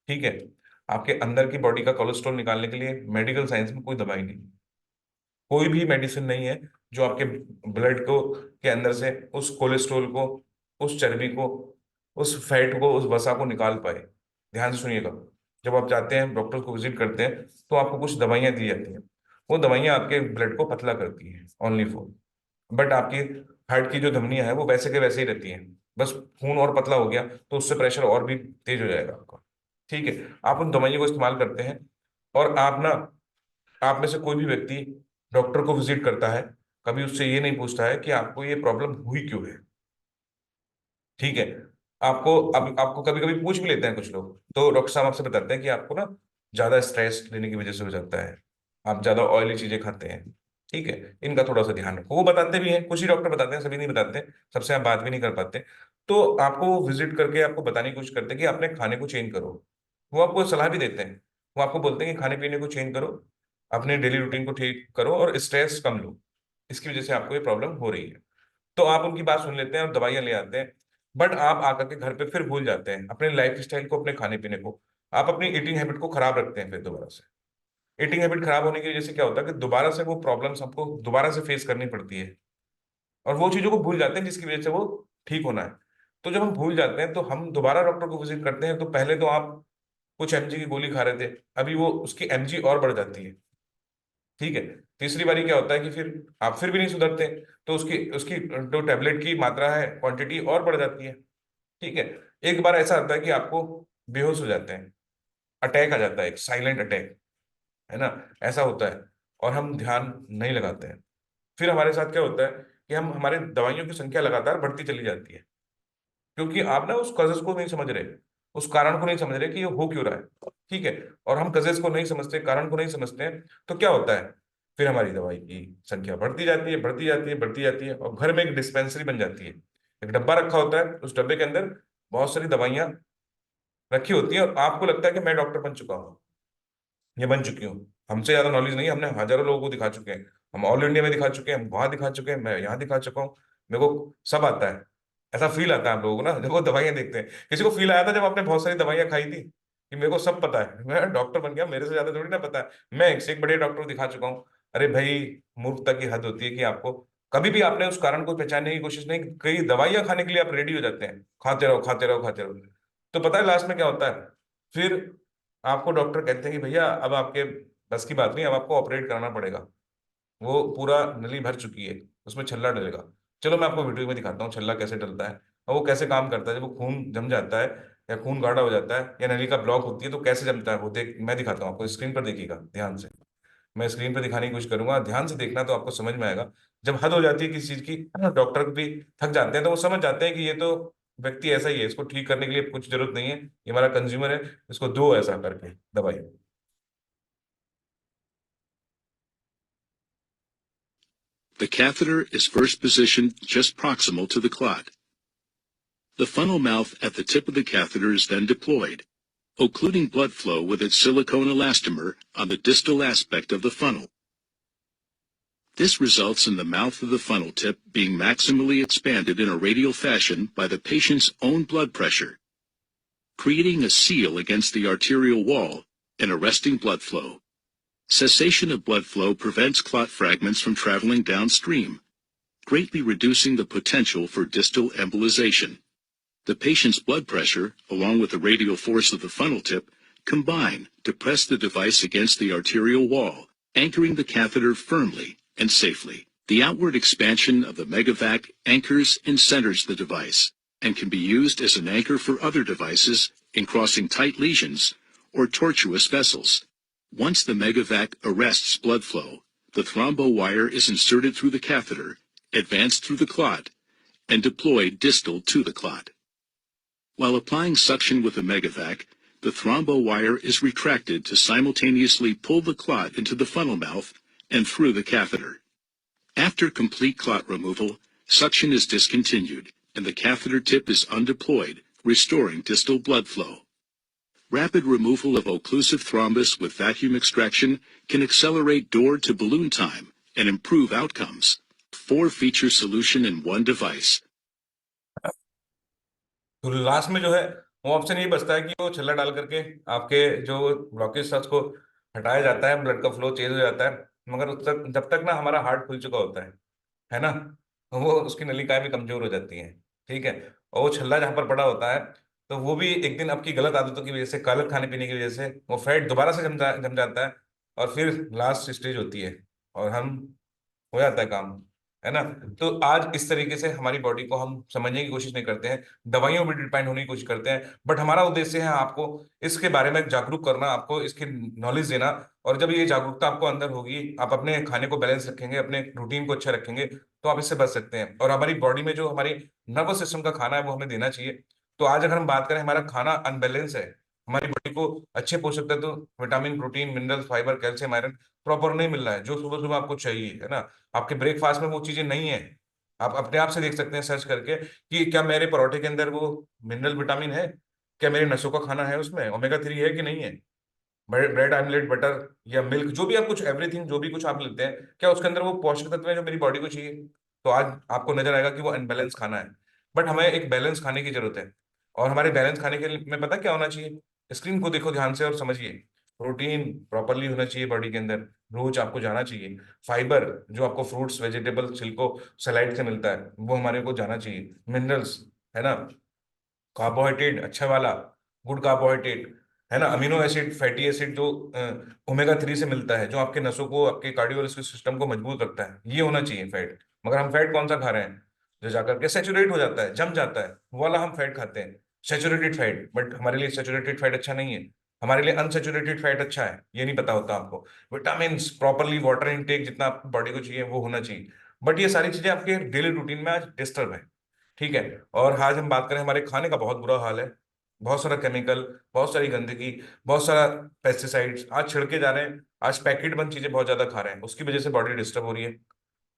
ठीक है। आपके अंदर की बॉडी का कोलेस्ट्रॉल निकालने के लिए मेडिकल साइंस में कोई दवाई नहीं, कोई भी मेडिसिन नहीं है जो आपके ब्लड को, के अंदर से उस कोलेस्ट्रॉल को, उस चर्बी को, उस फैट को, उस वसा को निकाल पाए। ध्यान से सुनिएगा। जब आप जाते हैं डॉक्टर को विजिट करते हैं तो आपको कुछ दवाइयां दी जाती हैं। वो दवाइयां आपके ब्लड को पतला करती हैं ओनली फॉर, बट आपकी हार्ट की जो धमनियां हैं वो वैसे के वैसे ही रहती हैं। बस खून और पतला हो गया तो उससे प्रेशर और भी तेज हो जाएगा आपका। ठीक है। आप उन दवाइयों को इस्तेमाल करते हैं, और आप ना, आप में से कोई भी व्यक्ति डॉक्टर को विजिट करता है, कभी उससे ये नहीं पूछता है कि आपको ये प्रॉब्लम हुई क्यों है। ठीक है। आपको, अब आपको कभी कभी पूछ भी लेते हैं कुछ लोग, तो डॉक्टर साहब आपसे बताते हैं कि आपको ना ज्यादा स्ट्रेस लेने की वजह से हो जाता है, आप ज्यादा ऑयली चीजें खाते हैं। ठीक है। इनका थोड़ा सा ध्यान रखो। वो बताते भी हैं, कुछ ही डॉक्टर बताते हैं, सभी नहीं बताते, सबसे आप बात भी नहीं कर पाते। तो आपको वो विजिट करके आपको बताने की कोशिश करते हैं कि अपने खाने को चेंज करो। वो आपको सलाह भी देते हैं। वो आपको बोलते हैं कि खाने पीने को चेंज करो, अपने डेली रूटीन को ठीक करो और स्ट्रेस कम लो, इसकी वजह से आपको ये प्रॉब्लम हो रही है। तो आप उनकी बात सुन लेते हैं और दवाइयां ले आते हैं। बट आप आकर के घर पे फिर भूल जाते हैं अपने लाइफ स्टाइल को, अपने खाने पीने को। आप अपनी ईटिंग हैबिट को खराब रखते हैं फिर दोबारा से। ईटिंग हैबिट खराब होने की वजह से क्या होता है कि दोबारा से वो प्रॉब्लम्स हमको दोबारा से फेस करनी पड़ती है, और वो चीजों को भूल जाते हैं जिसकी वजह से वो ठीक होना है। तो जब हम भूल जाते हैं तो हम दोबारा डॉक्टर को विजिट करते हैं, तो पहले तो आप कुछ एमजी की गोली खा रहे थे, अभी वो उसकी एमजी और बढ़ जाती है। ठीक है। तीसरी बारी क्या होता है कि फिर आप फिर भी नहीं सुधरते, तो उसकी उसकी जो टेबलेट की मात्रा है, क्वांटिटी और बढ़ जाती है। ठीक है। एक बार ऐसा आता है कि आपको बेहोश हो जाते हैं, अटैक आ जाता है, एक साइलेंट अटैक, है ना। ऐसा होता है, और हम ध्यान नहीं लगाते हैं। फिर हमारे साथ क्या होता है कि हम, हमारे दवाइयों की संख्या लगातार बढ़ती चली जाती है, क्योंकि आप ना उस कजेस को नहीं समझ रहे, उस कारण को नहीं समझ रहे कि ये हो क्यों रहा है। ठीक है। और हम कजेस को नहीं समझते, कारण को नहीं समझते हैं, तो क्या होता है, फिर हमारी दवाई की संख्या बढ़ती जाती है, बढ़ती जाती है, बढ़ती जाती है, और घर में एक डिस्पेंसरी बन जाती है। एक डब्बा रखा होता है, उस डब्बे के अंदर बहुत सारी दवाइयां रखी होती है, और आपको लगता है कि मैं डॉक्टर बन चुका हूँ, ये बन चुकी हूँ, हमसे ज्यादा नॉलेज नहीं है, हमने हजारों लोगों को दिखा चुके हैं, हम ऑल इंडिया में दिखा चुके हैं, हम वहां दिखा चुके हैं, मैं यहाँ दिखा चुका हूँ, मेरे को सब आता है। ऐसा फील आता है आप लोगों को ना जब वो दवाइयां देखते हैं। किसी को फील आया था जब आपने बहुत सारी दवाइयां खाई थी कि मेरे को सब पता है, मैं डॉक्टर बन गया, मेरे से ज्यादा थोड़ी ना पता है, मैं एक से एक बड़े डॉक्टर दिखा चुका हूँ। अरे भाई, मूर्खता की हद होती है कि आपको कभी भी आपने उस कारण को पहचानने की कोशिश नहीं, कई दवाइयां खाने के लिए आप रेडी हो जाते हैं, खाते रहो खाते रहो खाते रहो। तो पता है लास्ट में क्या होता है? फिर आपको डॉक्टर कहते हैं कि भैया अब आपके बस की बात नहीं, अब आपको ऑपरेट कराना पड़ेगा। वो पूरा नली भर चुकी है, उसमें छल्ला डलेगा। चलो मैं आपको वीडियो में दिखाता हूँ छल्ला कैसे डलता है और वो कैसे काम करता है। जब वो खून जम जाता है या खून गाढ़ा हो जाता है या नली का ब्लॉक होती है तो कैसे जमता है वो देख, मैं दिखाता हूँ आपको, स्क्रीन पर देखिएगा ध्यान से। मैं स्क्रीन पर दिखाने की कोशिश करूंगा, ध्यान से देखना तो आपको समझ में आएगा। जब हद हो जाती है किसी चीज की, डॉक्टर भी थक जाते हैं, तो वो समझ जाते हैं कि ये तो व्यक्ति ऐसा ही है, इसको ठीक करने के लिए कुछ जरूरत नहीं है, ये हमारा कंज्यूमर है, इसको दो ऐसा करके दवाई। The catheter is first positioned just proximal to the clot. The funnel mouth at the tip of the catheter is then deployed, occluding blood flow with its silicone elastomer on the distal aspect of the funnel. This results in the mouth of the funnel tip being maximally expanded in a radial fashion by the patient's own blood pressure, creating a seal against the arterial wall and arresting blood flow. Cessation of blood flow prevents clot fragments from traveling downstream, greatly reducing the potential for distal embolization. The patient's blood pressure, along with the radial force of the funnel tip, combine to press the device against the arterial wall, anchoring the catheter firmly and safely. The outward expansion of the Megavac anchors and centers the device, and can be used as an anchor for other devices in crossing tight lesions or tortuous vessels. Once the Megavac arrests blood flow, the thrombo wire is inserted through the catheter, advanced through the clot, and deployed distal to the clot. While applying suction with the Megavac, the thrombo wire is retracted to simultaneously pull the clot into the funnel mouth and through the catheter. After complete clot removal, suction is discontinued, and the catheter tip is undeployed, restoring distal blood flow. Rapid removal of occlusive thrombus with vacuum extraction can accelerate door-to-balloon time and improve outcomes. 4-feature solution in one device. तो last में जो है वो option ये बचता है कि वो छल्ला डाल करके आपके जो ब्लॉकेज था उसको हटाया जाता है, ब्लड का फ्लो चेंज हो जाता है। मगर उस तक जब तक ना हमारा हार्ट खुल चुका होता है ना, तो वो उसकी नलिकाएं भी कमजोर हो जाती हैं। ठीक है। और वो छल्ला जहाँ पर पड़ा होता है, तो वो भी एक दिन आपकी गलत आदतों की वजह से, गलत खाने पीने की वजह से वो फैट दोबारा से जम जाता है और फिर लास्ट स्टेज होती है और हम हो जाता है काम, है ना। तो आज इस तरीके से हमारी बॉडी को हम समझने की कोशिश नहीं करते हैं, दवाइयों पर डिपेंड होने की कोशिश करते हैं। बट हमारा उद्देश्य है आपको इसके बारे में जागरूक करना, आपको इसकी नॉलेज देना। और जब ये जागरूकता आपको अंदर होगी, आप अपने खाने को बैलेंस रखेंगे, अपने रूटीन को अच्छा रखेंगे, तो आप इससे बच सकते हैं। और हमारी बॉडी में जो हमारी नर्वस सिस्टम का खाना है वो हमें देना चाहिए। तो आज अगर हम बात करें, हमारा खाना अनबैलेंस है, हमारी बॉडी को अच्छे पोषक तत्व, vitamin, protein, mineral, fibre, calcium, iron proper नहीं मिल रहा है जो सुबह सुबह आपको चाहिए, है ना। आपके ब्रेकफास्ट में वो चीजें नहीं है। आप अपने आप से देख सकते हैं सर्च करके कि क्या मेरे परोठे के अंदर वो मिनरल विटामिन है, क्या मेरे नसों का खाना है उसमें ओमेगा 3 है कि नहीं है। ब्रेड, आमलेट, बटर या मिल्क, जो भी आप कुछ एवरीथिंग जो भी कुछ आप लेते हैं, क्या उसके अंदर वो पोषक तत्व है जो मेरी बॉडी को चाहिए। तो आज आपको नजर आएगा कि वो अनबैलेंस खाना है। बट हमें एक बैलेंस खाने की जरूरत है। और हमारे बैलेंस खाने के लिए में पता क्या होना चाहिए? स्क्रीन को देखो ध्यान से और समझिए। प्रोटीन प्रॉपरली होना चाहिए बॉडी के अंदर, रोज आपको जाना चाहिए। फाइबर, जो आपको फ्रूट्स, वेजिटेबल, छिलको, सलाइड से मिलता है, वो हमारे को जाना चाहिए। मिनरल्स, है ना। कार्बोहाइड्रेट अच्छा वाला, गुड कार्बोहाइड्रेट, है ना। अमीनो एसिड, फैटी एसिड जो ओमेगा 3 से मिलता है, जो आपके नसों को, आपके कार्डियोवास्कुलर सिस्टम को मजबूत रखता है, ये होना चाहिए फैट। मगर हम फैट कौन सा खा रहे हैं? जो जाकर के सेचुरेट हो जाता है, जम जाता है, वो वाला हम फैट खाते हैं, सेचुरेटेड फैट। बट हमारे लिए सेचुरेटेड फैट अच्छा नहीं है, हमारे लिए अनसेचुरेटेड फैट अच्छा है, ये नहीं पता होता आपको। विटामिन प्रॉपरली, वाटर इनटेक जितना आपको बॉडी को चाहिए वो होना चाहिए। बट ये सारी चीजें आपके डेली रूटीन में आज डिस्टर्ब है। ठीक है। और आज हम बात करें, हमारे खाने का बहुत बुरा हाल है। बहुत सारा केमिकल, बहुत सारी गंदगी, बहुत सारा पेस्टिसाइड्स आज छिड़के जा रहे हैं। आज पैकेट बंद चीजें बहुत ज्यादा खा रहे हैं, उसकी वजह से बॉडी डिस्टर्ब हो रही है।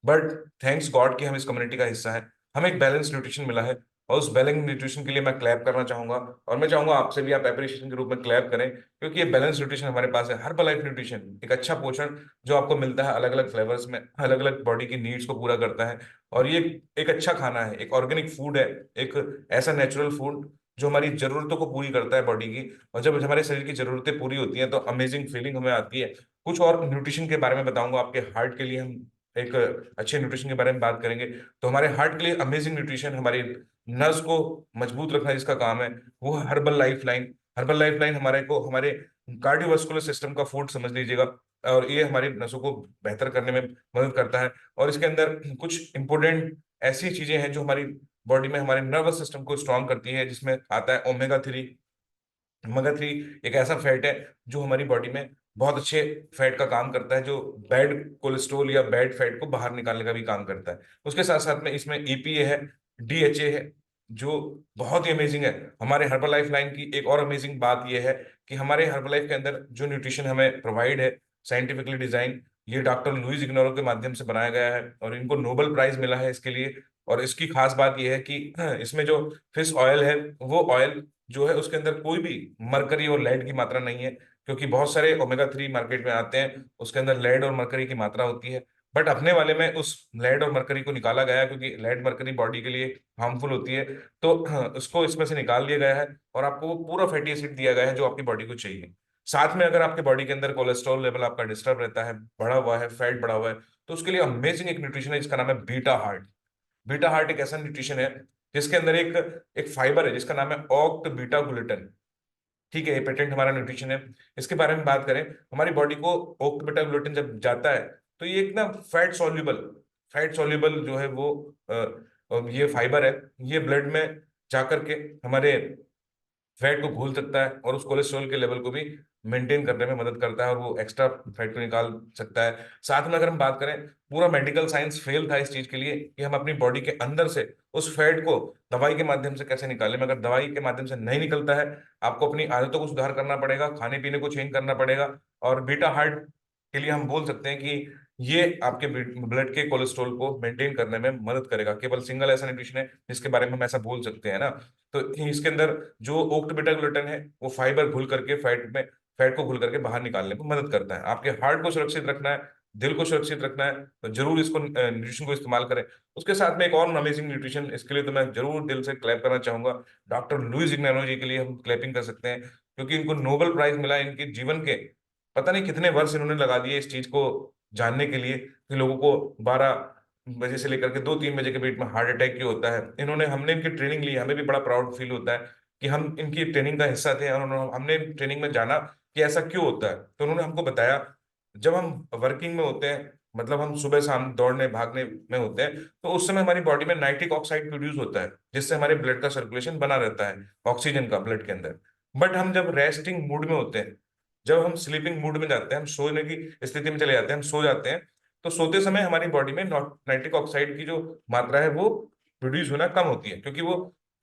बट थैंक्स गॉड कि हम इस कम्युनिटी का हिस्सा है, हमें एक बैलेंस न्यूट्रिशन मिला है। और उस बैलेंस न्यूट्रिशन के लिए मैं क्लैप करना चाहूंगा। और मैं चाहूंगा आपसे भी आप एप्रिसिएशन के रूप में क्लैप करें, क्योंकि ये बैलेंस न्यूट्रिशन हमारे पास है। हर्बल लाइफ न्यूट्रिशन एक अच्छा पोषण जो आपको मिलता है अलग अलग फ्लेवर्स में, अलग अलग बॉडी की नीड्स को पूरा करता है। और ये एक अच्छा खाना है, एक ऑर्गेनिक फूड है, एक ऐसा नेचुरल फूड जो हमारी जरूरतों को पूरी करता है बॉडी की। और जब हमारे शरीर की जरूरतें पूरी होती हैं तो अमेजिंग फीलिंग हमें आती है। कुछ और न्यूट्रिशन के बारे में बताऊंगा आपके हार्ट के लिए। हम एक अच्छे न्यूट्रिशन के बारे में बात करेंगे। तो हमारे हार्ट के लिए अमेजिंग न्यूट्रिशन, हमारी नर्व्स को मजबूत रखना जिसका काम है, वो है herbal life line. Herbal life line हमारे कार्डियोवास्कुलर सिस्टम का फूड समझ लीजिएगा। और ये हमारी नसों को बेहतर करने में मदद करता है। और इसके अंदर कुछ इंपॉर्टेंट ऐसी चीजें हैं जो हमारी बॉडी में हमारे नर्वस सिस्टम को स्ट्रांग करती है, जिसमें आता है ओमेगा 3। ओमेगा 3 एक ऐसा फैट है जो हमारी बॉडी में बहुत अच्छे फैट का काम करता है, जो बैड कोलेस्ट्रोल या बैड फैट को बाहर निकालने का भी काम करता है। उसके साथ साथ में इसमें EPA है, DHA है, जो बहुत ही अमेजिंग है। हमारे हर्बल लाइफ लाइन की एक और अमेजिंग बात यह है कि हमारे हर्बल लाइफ के अंदर जो न्यूट्रिशन हमें प्रोवाइड है, साइंटिफिकली डिजाइन, ये डॉक्टर लुइस इग्नोरो के माध्यम से बनाया गया है और इनको नोबेल प्राइज मिला है इसके लिए। और इसकी खास बात यह है कि इसमें जो फिश ऑयल है, वो ऑयल जो है उसके अंदर कोई भी मरकरी और लेड की मात्रा नहीं है। क्योंकि बहुत सारे ओमेगा 3 मार्केट में आते हैं, उसके अंदर लेड और मरकरी की मात्रा होती है। बट अपने वाले में उस लेड और मरकरी को निकाला गया है, क्योंकि लेड मरकरी बॉडी के लिए हार्मफुल होती है। तो उसको इसमें से निकाल लिया गया है और आपको वो पूरा फैटी एसिड दिया गया है जो आपकी बॉडी को चाहिए। साथ में अगर आपके बॉडी के अंदर कोलेस्ट्रॉल लेवल आपका डिस्टर्ब रहता है, बढ़ा हुआ है, फैट बढ़ा हुआ है, तो उसके लिए अमेजिंग एक न्यूट्रिशन है जिसका नाम है बीटा हार्ट। बीटा हार्ट एक ऐसा न्यूट्रिशन है जिसके अंदर एक एक फाइबर है जिसका नाम है ऑक्ट बीटा ग्लूटन। ठीक है, ये पेटेंट हमारा न्यूट्रिशन है। इसके बारे में बात करें, हमारी बॉडी को ऑक्ट बीटा ग्लूटन जब जाता है तो ये एक ना फैट सॉल्युबल जो है वो ये फाइबर है। ये ब्लड में जाकर के हमारे फैट को घोल सकता है और उस कोलेस्ट्रॉल के लेवल को भी मेंटेन करने में मदद करता है और वो एक्स्ट्रा फैट को निकाल सकता है। साथ में अगर हम बात करें, पूरा मेडिकल साइंस फेल था इस चीज के लिए कि हम अपनी बॉडी के अंदर से उस फैट को दवाई के माध्यम से कैसे निकालें। मगर दवाई के माध्यम से नहीं निकलता है, आपको अपनी आदतों को सुधार करना पड़ेगा, खाने पीने को चेंज करना पड़ेगा। और बीटा हार्ट के लिए हम बोल सकते हैं कि ये आपके ब्लड के कोलेस्ट्रॉल को मेंटेन करने में मदद करेगा। केवल सिंगल ऐसा न्यूट्रिशन है जिसके बारे में हम ऐसा बोल सकते हैं ना। तो इसके अंदर जो ओक्ट बीटा ग्लूटन है वो फाइबर घुल करके फैट को घुल करके बाहर निकालने में मदद करता है। आपके हार्ट को सुरक्षित रखना है, दिल को सुरक्षित रखना है, तो जरूर इसको न्यूट्रिशन को इस्तेमाल करें। उसके साथ में एक और अमेजिंग न्यूट्रिशन, इसके लिए तो मैं जरूर दिल से क्लैप करना चाहूंगा। डॉक्टर लुइस इग्नानो जी के लिए हम क्लैपिंग कर सकते हैं, क्योंकि इनको नोबेल प्राइज मिला है। इनके जीवन के पता नहीं कितने वर्ष इन्होंने लगा दिए इस चीज को जानने के लिए कि लोगों को 12 बजे से लेकर के 2-3 बजे के बीच में हार्ट अटैक क्यों होता है। इन्होंने हमने इनकी ट्रेनिंग ली, हमें भी बड़ा प्राउड फील होता है कि हम इनकी ट्रेनिंग का हिस्सा थे और हमने ट्रेनिंग में जाना कि ऐसा क्यों होता है। तो उन्होंने हमको बताया, जब हम वर्किंग में होते हैं, मतलब हम सुबह शाम दौड़ने भागने में होते हैं, तो उस समय हमारी बॉडी में नाइट्रिक ऑक्साइड प्रोड्यूस होता है, जिससे हमारे ब्लड का सर्कुलेशन बना रहता है, ऑक्सीजन का ब्लड के अंदर। बट हम जब रेस्टिंग मूड में होते हैं, जब हम स्लीपिंग मूड में जाते हैं, हम सोने की स्थिति में चले जाते हैं, हम सो जाते हैं, तो सोते समय हमारी बॉडी में नाइट्रिक ऑक्साइड की जो मात्रा है वो प्रोड्यूस होना कम होती है, क्योंकि वो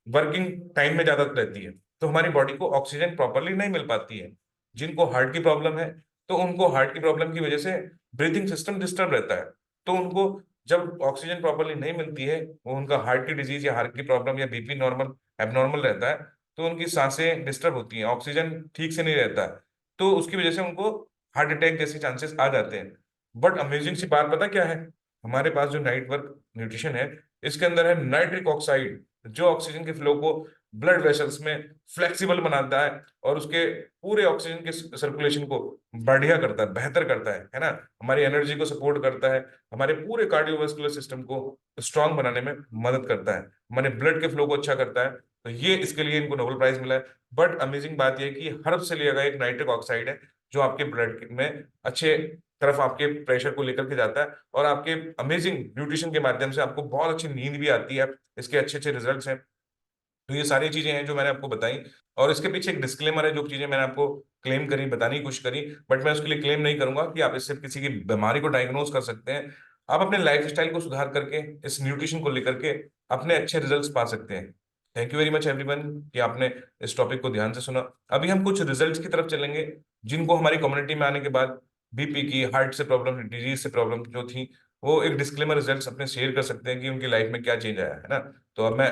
वर्किंग टाइम में ज्यादा रहती है। तो हमारी बॉडी को ऑक्सीजन प्रॉपरली नहीं मिल पाती है। जिनको हार्ट की प्रॉब्लम है, तो उनको हार्ट की प्रॉब्लम की वजह से ब्रीथिंग सिस्टम डिस्टर्ब रहता है। तो उनको जब ऑक्सीजन प्रॉपरली नहीं मिलती है, वो उनका हार्ट की डिजीज या हार्ट की प्रॉब्लम या BP नॉर्मल एबनॉर्मल रहता है, तो उनकी सांसें डिस्टर्ब होती हैं, ऑक्सीजन ठीक से नहीं रहता है। तो उसकी वजह से उनको हार्ट अटैक जैसे चांसेस आ जाते हैं। बट अमेजिंग सी बात पता क्या है, हमारे पास जो नाइट वर्क न्यूट्रिशन है, इसके अंदर है नाइट्रिक ऑक्साइड, जो ऑक्सीजन के फ्लो को ब्लड वेसल्स में फ्लेक्सिबल बनाता है और उसके पूरे ऑक्सीजन के सर्कुलेशन को बढ़िया करता है, बेहतर करता है ना। हमारी एनर्जी को सपोर्ट करता है, हमारे पूरे कार्डियोवास्कुलर सिस्टम को स्ट्रांग बनाने में मदद करता है, हमारे ब्लड के फ्लो को अच्छा करता है। तो ये इसके लिए इनको नोबेल प्राइज मिला है। बट अमेजिंग बात यह है कि हर्ब से लिया गया एक नाइट्रिक ऑक्साइड है, जो आपके ब्लड में अच्छे तरफ आपके प्रेशर को लेकर के जाता है और आपके अमेजिंग न्यूट्रिशन के माध्यम से आपको बहुत अच्छी नींद भी आती है। इसके अच्छे अच्छे रिजल्ट्स हैं। तो ये सारी चीजें हैं जो मैंने आपको बताई। और इसके पीछे एक डिस्क्लेमर है, जो चीजें मैंने आपको क्लेम करी, बताने की कोशिश करी, बट मैं उसके लिए क्लेम नहीं करूंगा कि आप इससे किसी की बीमारी को डायग्नोज कर सकते हैं। आप अपने लाइफ स्टाइल को सुधार करके इस न्यूट्रिशन को लेकर के अपने अच्छे रिजल्ट्स पा सकते हैं। Thank you very much everyone कि आपने इस टॉपिक को ध्यान से सुना। अभी हम कुछ रिजल्ट्स की तरफ चलेंगे जिनको हमारी कम्युनिटी में आने के बाद BP की, हार्ट से प्रॉब्लम, डिजीज से प्रॉब्लम जो थी, वो एक डिस्क्लेमर रिजल्ट्स अपने शेयर कर सकते हैं कि उनकी लाइफ में क्या चेंज आया है ना। तो अब मैं